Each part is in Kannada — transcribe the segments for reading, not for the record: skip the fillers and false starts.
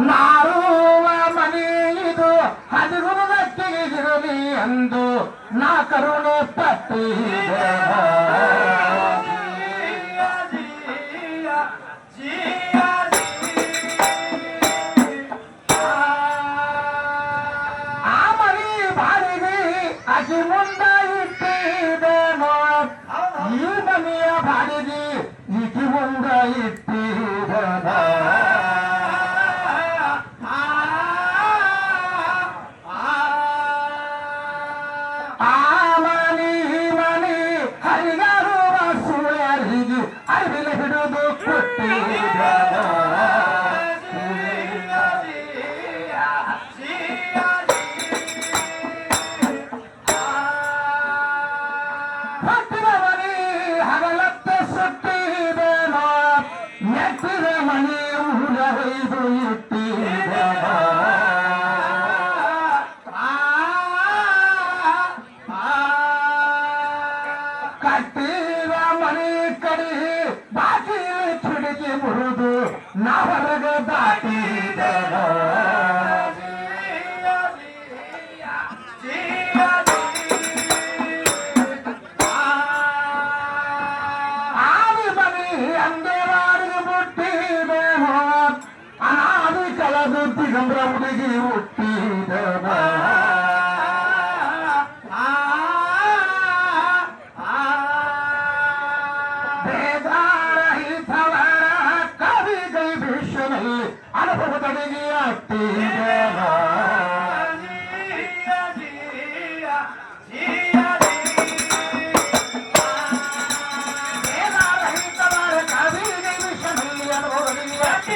ನಾರುವ ಮನೆಯಿದು ಹದಿಗುರುಗಟ್ಟಿಗಿರಲಿ ಎಂದು ನಾ ಕರುಣೆ ಪಟ್ಟಿದೆ ಆ ಮನೆ ಬಾಡಿಗೆ ಅತಿ ಮುಂದ ಇಟ್ಟಿದ್ದೇನೋ ಈ ಮನೆಯ ಬಾಡಿಗೆ ಇತಿ ಮುಂದ ಇಟ್ಟಿದ್ದೇನೋ ಹಿಡಿದು ಕೊಟ್ಟಿದ್ದ ಹೊತ್ತಿದ ಮನಿ ಹಗಲತ್ತ ಸುಟ್ಟಿದೇನೋ ನೆಟ್ಟಿದ ಮನಿ ಹುಲೈದು ಇಟ್ಟಿದ್ದೇನೋ ಕಟ್ಟಿದ ಮನಿ ಕಡಿ ಬಾಕಿ ಚಿಡಿಕೆ ಮುರಿದು ನಾವರೆಗ ದಾಟಿದೆನೋ ಆದಿ ಮನಿ ಅಂದೇವಾರಿಗೆ ಮುಟ್ಟಿದೆನೋ ಅನಾದಿ ಕಳೆದು ದಿಗಂಬರ ಹುಡುಗಿ ಹುಟ್ಟಿದೆನೋ ಅನುಭವದಡಿಗೆ ಆಗ್ತಿದ್ದೇನೋ ಕವಿಗೆ ವಿಷಯಲ್ಲಿ ಅನುಭವದಡಿಗೆ ಆಗ್ತಿದ್ದೇನೋ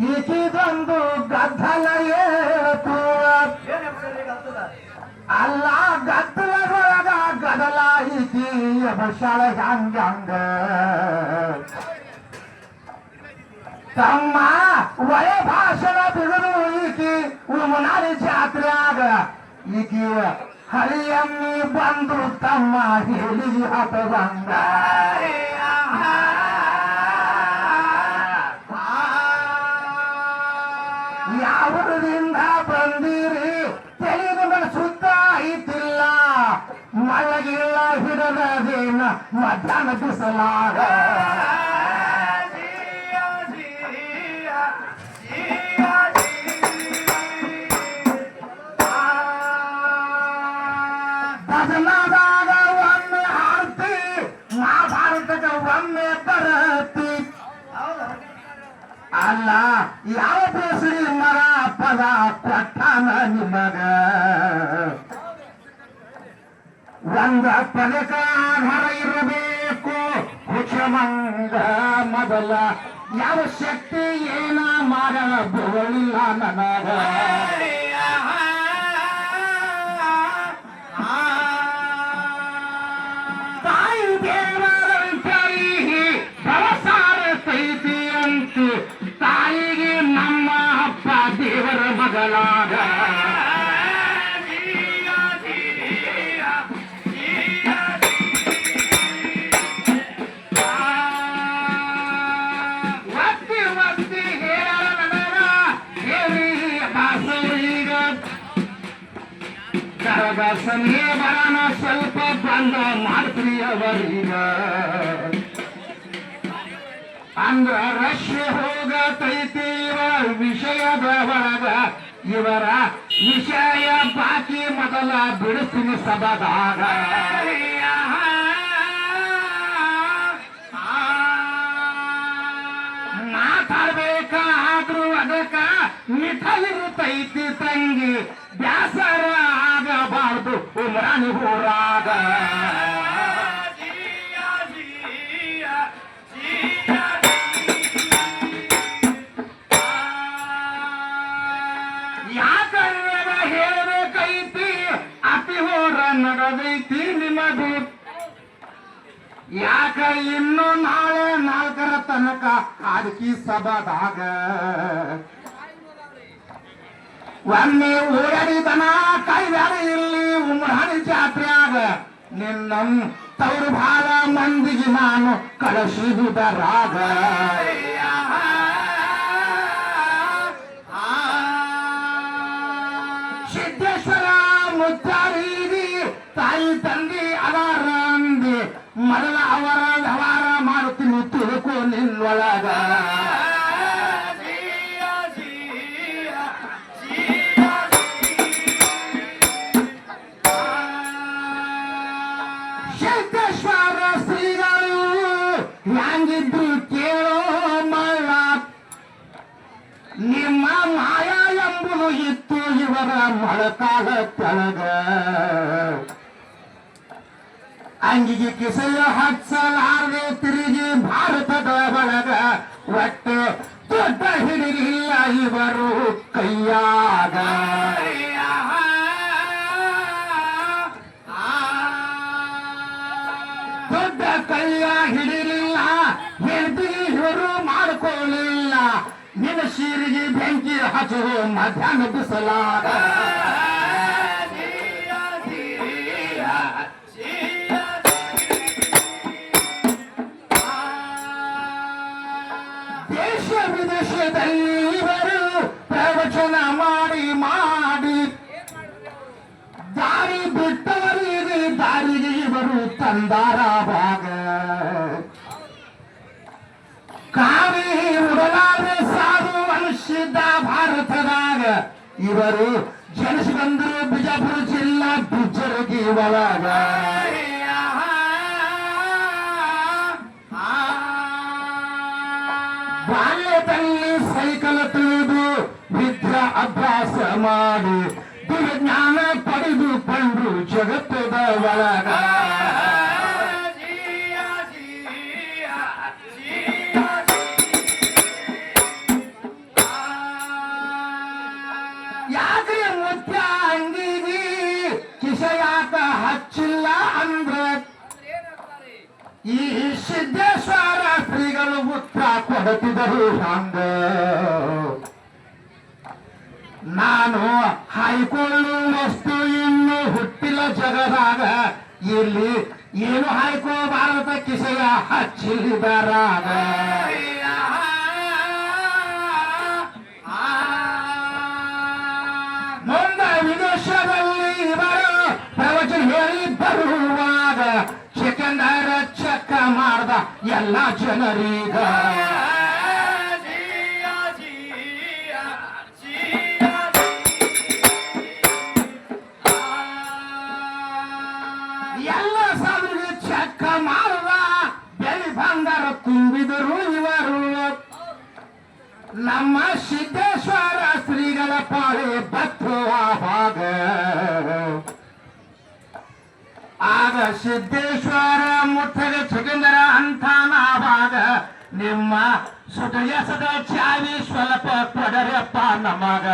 ಈಕಿದೊಂದು ಗದ್ದಲ ಏತು ಅಲ್ಲ ಗದ್ದಲದೊಳಗ ಗದಲ ಈಕಿ ಬಶಾಳ ಹಂಗಂಗ ತಮ್ಮ ಒಳ್ಳೆ ಭಾಷಣ ಬಿಡುದು ಈಕಿ ಉಮನಾಡಿ ಜಾತ್ರೆಯಾಗ ಈಕಿ ಹಳಿಯಮ್ಮಿ ಬಂದು ತಮ್ಮ ಹೇಳಿ ಹತದಂಗ ಯಾವರಿಂದ ಬಂದಿರಿ ತೆಲಿದ ಸುತ್ತ ಐತಿಲ್ಲ ಮಳಗಿಲ್ಲ ಹಿಡದೇನ ಮಧ್ಯಾಹ್ನ ಬಿಸಲಾಗ ಭಜನದಾಗ ಒಮ್ಮೆ ಹಾಡ್ತಿ ಮಹಾಭಾರತಕ್ಕೆ ಒಮ್ಮೆ ಬರತಿ ಅಲ್ಲ ಯಾವ ಬೇಸರಿ ಮರ ಪದ ಕೊಟ್ಟಾನ ನಿಮಗ ಒಂದ ಪದಕ ಆಧಾರ ಇರಬೇಕು ಕುಚಮಂಗ ಮೊದಲ ಯಾವ ಶಕ್ತಿ ಏನ ಮಾಡಬಹುದಿಲ್ಲ ನನಗ ತಾಯಿ ದೇವರಂತರಿ ಬರಸಾರ ತೈತಿ ಅಂತ ತಾಯಿಗೆ ನಮ್ಮ ಅಪ್ಪ ದೇವರ ಮಗಳಾಗ ಒತ್ತಿ ಒತ್ತಿ ಹೇಳ ಹೇಳಿ ಬಾಸೀಗ ಕರಗ ಸಮಯ ಬರೋಣ ಸ್ವಲ್ಪ ಬಂದ ಮಾಡ್ತೀರಿ ಅವರೀಗ ಅಂದ್ರ ರಶ್ಮಿ ಹೋಗತೈತಿ ಇವರ ವಿಷಯದ ಒಳಗ ಇವರ ವಿಷಯ ಬಾಕಿ ಮೊದಲ ಬಿಡಿಸ್ತೀನಿ ಸಭಾದಾಗ ಮಾತಾಡ್ಬೇಕಾದ್ರೂ ಅದಕ್ಕ ಮಿಠಲಿರುತ್ತೈತಿ ತಂಗಿ ಬ್ಯಾಸರ ಆಗಬಾರ್ದು ಉಮ್ರಾಣಿ ಊರಾಗ ಯಾಕಂದ್ರೆ ಹೇಳಬೇಕೈತಿ ಅತಿ ಹೋರ ನಡೆದೈತಿ ನಿಮ್ಮದು ಯಾಕ ಇನ್ನು ನಾಳೆ 4ರ ತನಕ ಆಡ್ಕಿ ಸಭಾದಾಗ ಒಮ್ಮೆ ಓಡಾಡಿದನ ಕೈದಾರ ಇಲ್ಲಿ ಉಮ್ರಾಣಿ ಜಾತ್ರೆಯಾಗ ನಿನ್ನ ತವರು ಭಾಳ ಮಂದಿಗೆ ನಾನು ಕಳಿಸಿದುದರಾಗ ಸಿದ್ದೇಶ್ವರ ಮುತ್ತಾರೀರಿ ತಾಯಿ ತಂದೆ ಅದಾರ ಅಂದಿ ಮೊದಲ ಅವರ ವ್ಯವಹಾರ ಮಾಡುತ್ತೀನಿ ತಿಳ್ಕೊ ನಿನ್ನೊಳಗ ಸಿದ್ದೇಶ್ವರ ಶ್ರೀಗಳು ಹ್ಯಾಂಗಿದ್ರು ಕೇಳೋ ಮಲ್ಲ ನಿಮ್ಮ ಮಾಯ ಎಂಬುದು ಇತ್ತು ಇವರ ಮೊಳಕಾಲ ಕೆಳಗ ಅಂಗಿಗೆ ಕಿಸೆಯ ಹಚ್ಚಲಾರದೆ ತಿರುಗಿ ಭಾರತದ ಒಳಗ ಒಟ್ಟು ದೊಡ್ಡ ಹಿಡಿಲಿಲ್ಲ ಇವರು ಕೈಯಾಗ ದೊಡ್ಡ ಕೈಯ ಹಿಡಿಲಿಲ್ಲ ಹೆಂಡತಿ ಇವರು ಮಾಡ್ಕೊಳ್ಳಿಲ್ಲ ನಿನ್ನ ಸೀರಿಗೆ ಬೆಂಕಿ ಹಚ್ಚು ಮಧ್ಯಾಹ್ನ ಬಿಸಲಾಗ ದೇಶ ವಿದೇಶದಲ್ಲಿ ಇವರು ಪ್ರವಚನ ಮಾಡಿ ಮಾಡಿ ದಾರಿ ಬಿಟ್ಟವರಿಗೆ ದಾರಿಗೆ ಇವರು ತಂದಾರ ಭಾಗ ಕಾವಿ ಉಡಲಾರೆ ಸಾಧು ಮನುಷ್ಯದ ಭಾರತದಾಗ ಇವರು ಜನಿಸಿ ಬಂದರು ಬಿಜಾಪುರ ಜಿಲ್ಲಾ ಬಿಜರ್ಗಿ ಒಳಗ ಬಾಲ್ಯದಲ್ಲಿ ಸೈಕಲ್ ತಿಳಿದು ವಿದ್ಯಾ ಅಭ್ಯಾಸ ಮಾಡಿ ಜ್ಞಾನ ಪಡೆದುಕೊಂಡ್ರು ಜಗತ್ತದ ಒಳಗ ಯಾಕೆ ಮುತ್ಯ ಅಂಗಿಗೆ ಕಿಸೆಯಾಕ ಹಚ್ಚಿಲ್ಲ ಅಂದ್ರ ಈ ಸಿದ್ದೇಶ್ವರ ಶ್ರೀಗಳು ಉತ್ತರ ಕೊಡುತ್ತಿದ್ದರು ಹಂಗ ನಾನು ಹಾಯ್ಕೊಳ್ಳು ವಸ್ತು ಇನ್ನು ಹುಟ್ಟಿಲ್ಲ ಜಗದಾಗ ಇಲ್ಲಿ ಏನು ಹಾಯ್ಕೋಬಾರದ ಕಿಸೆಯ ಹಚ್ಚಿಲಿದರಾಗ ಮುಂದೆ ವಿದೇಶದಲ್ಲಿ ಇವರು ಪ್ರವಚನ ಹೇಳಿ ಬರುವಾಗ ಚಿಕಂದರ ಚೆಕ್ಕ ಮಾಡ್ದ ಎಲ್ಲ ಜನರೀಗ ಎಲ್ಲ ಸಾವಿರ ಚೆಕ್ಕ ಮಾಡುವ ಬೆಳಿ ಬಂಗಾರ ತುಂಬಿದರು ಇವರು ನಮ್ಮ ಸಿದ್ದೇಶ್ವರ ಶ್ರೀಗಳ ಪಾಳೆ ಬತ್ತುವ ಭಾಗ ಆಗ ಸಿದ್ದೇಶ್ವರ ಮುಟ್ಟದ ಚಿಕಂದರ ಅಂತ ನಾವಾಗ ನಿಮ್ಮ ಸುಟಯಸದ ಚಾವಿ ಸ್ವಲ್ಪ ಕೊಡರಪ್ಪ ನಮಗ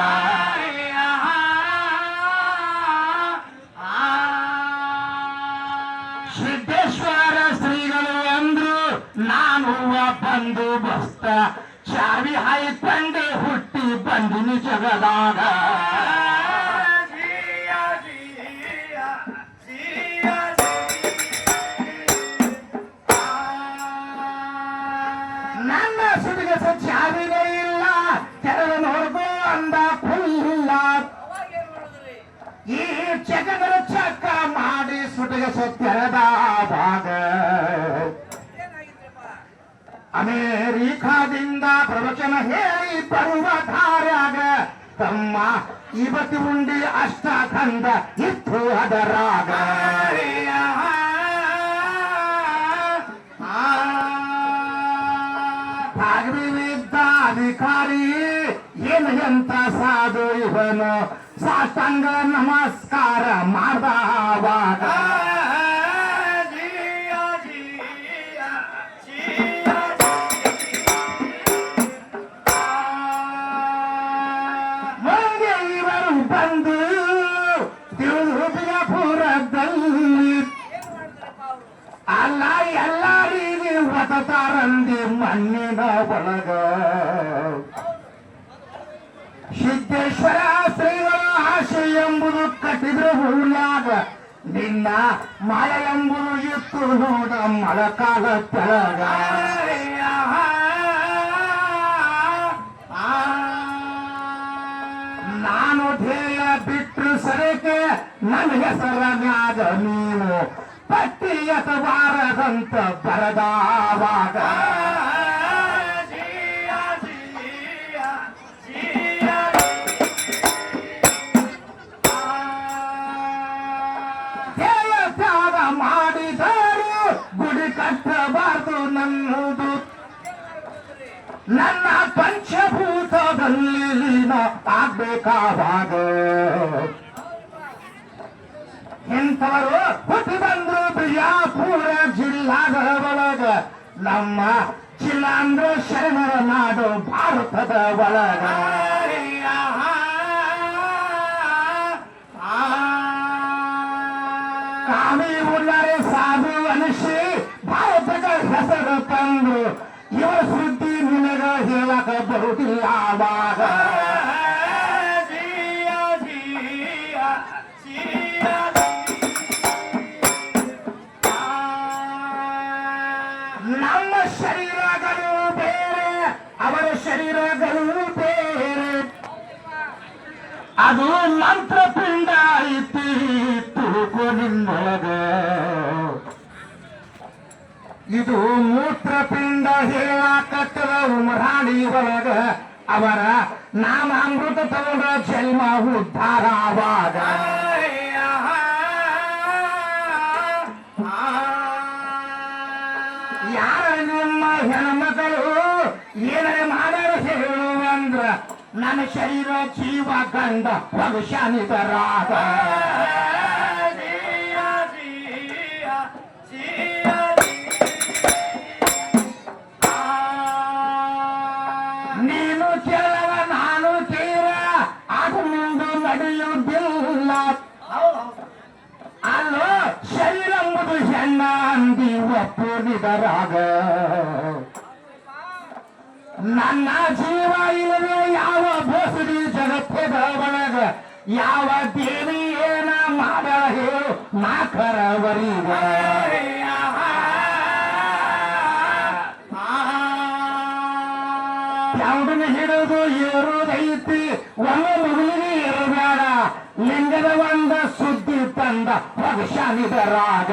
ಸಿದ್ದೇಶ್ವರ ಶ್ರೀಗಳು ಅಂದ್ರು ನಾನು ಬಂದು ಬಸ್ತ ಚಾವಿ ಹಾಯ್ಕೊಂಡೆ ಹುಟ್ಟಿ ಬಂದಿನಿ ಜಗದಾಗ ನನ್ನ ಸುಡಿಗೆ ಚಾವಿನೇ ಇಲ್ಲ ತೆರಳು ನೋಡ್ಕೋ ಅಂದ ಫುಲ್ಲ ಈ ಚಕಗಳ ಚಕ್ಕ ಮಾಡಿ ಸುಟಿಗೆ ತೆರೆದ ಭಾಗ ಅಮೇರಿಕಾದಿಂದ ಪ್ರವಚನ ಹೇಳಿ ಬರುವ ಧಾರ್ಯಾಗ ತಮ್ಮ ಇವತ್ತು ಉಂಡಿ ಅಷ್ಟಖಂಡ ಇತ್ತು ಅದರಾಗ ಭಾಗವಿದ್ದ ಅಧಿಕಾರಿ ಏನು ಎಂತ ಸಾಧು ಇವನು ಸಾಷ್ಟಾಂಗ ನಮಸ್ಕಾರ ಮಾಡ್ದವಾಗ ಮುಂದೆ ಇವರು ಬಂದು ಬಿಜಾಪುರದಲ್ಲಿ ಅಲ್ಲ ಎಲ್ಲ ಸತತಾರಂದಿ ಮಣ್ಣಿನ ಒಳಗ ಸಿದ್ದೇಶ್ವರ ಶ್ರೀಗಳ ಆಶೆ ಎಂಬುದು ಕಟ್ಟಿದ್ರ ಹೂಲ್ಯಾಗ ನಿನ್ನ ಮಾಯ ಎಂಬುದು ಇತ್ತು ನೋಡ ಮಳಕಾಲ ತೆಳಗ ನಾನು ಧ್ಯೇಯ ಬಿಟ್ಟು ಸರಕೆ ನನ್ನ ಹೆಸರನಾಗ ನೀನು ಪಟ್ಟಿ ಎಸಬಾರದಂತ ಬರದಾವಾಗ ತ್ಯಾಗ ಮಾಡಿದರು ಗುಡಿ ಕಟ್ಟಬಾರದು ನನ್ನದು ನನ್ನ ಪಂಚಭೂತದಲ್ಲಿ ಲೀನ ಆಗ್ಬೇಕಾದಾಗ ಇಂಥವರು ಹುಟ್ಟಿ ಬಂದ್ರು ಬಿಜಾಪುರ ಜಿಲ್ಲಾದ ಒಳಗ ನಮ್ಮ ಜಿಲ್ಲಾ ಅಂದ್ರೆ ಶರಣರ ನಾಡು ಭಾರತದ ಒಳಗ ಕಾವಿ ಉಳ್ಳಾರೆ ಸಾಧು ಅನಿಸಿ ಭಾರತದ ಹೆಸರು ತಂದ್ರು ಇವರ ಸುದ್ದಿ ನಿನಗ ಹೇಳಕ ಬರುವುದಿಲ್ಲ ಆವಾಗ ನಮ್ಮ ಶರೀರಗಳು ಬೇರೆ ಅವರ ಶರೀರಗಳು ಬೇರೆ ಅದು ಮಂತ್ರಪಿಂಡ ಐತಿ ತುಳುಕು ನಿನ್ನೊಳಗ ಇದು ಮೂತ್ರಪಿಂಡ ಹೇಳಾಕತ್ತದ ಉಮರಾಣಿ ಒಳಗ ಅವರ ನಾಮಾಮೃತ ತಗೊಂಡ ಜನ್ಮ ಉದ್ಧಾರ ಆವಾಗ ಯಾರ ನಿಮ್ಮ ಹೆಣ್ಮಗಳು ಏನಾರ ಮಾಡಾರ ಹೇಳು ಅಂದ್ರ ನನ್ನ ಶರೀರ ಜೀವ ಗಂಡ ಭವಿಷ್ಯನಿತರಾಗ ನೀನು ಕೇಳವ ನಾನು ಕೇಳ ಅದು ಮುಂದು ನಡೆಯುವುದಿಲ್ಲ ಅಲ್ಲೋ ಶರೀರ ಎಂಬುದು ಹೆಣ್ಣ ಅಂದಿ ಒಪ್ಪುನಿದರಾಗ ನನ್ನ ಜೀವ ಇಲ್ಲದೆ ಯಾವ ಬೋಸಡಿ ಜಗತ್ತದ ಒಳಗ ಯಾವ ದೇವಿ ಏನ ಮಾಡ ಹೇಳು ನಾಕರವರಿಗ ಯಾವುದನ್ನು ಹಿಡಿದು ಏರುವುದೈತಿ ಒಮ್ಮೆ ಮಗುವಿಗೆ ಇರಬೇಡ ಲಿಂಗದ ಒಂದ ಸುದ್ದಿ ತಂದ ಭವಿಷ್ಯನಿದರಾಗ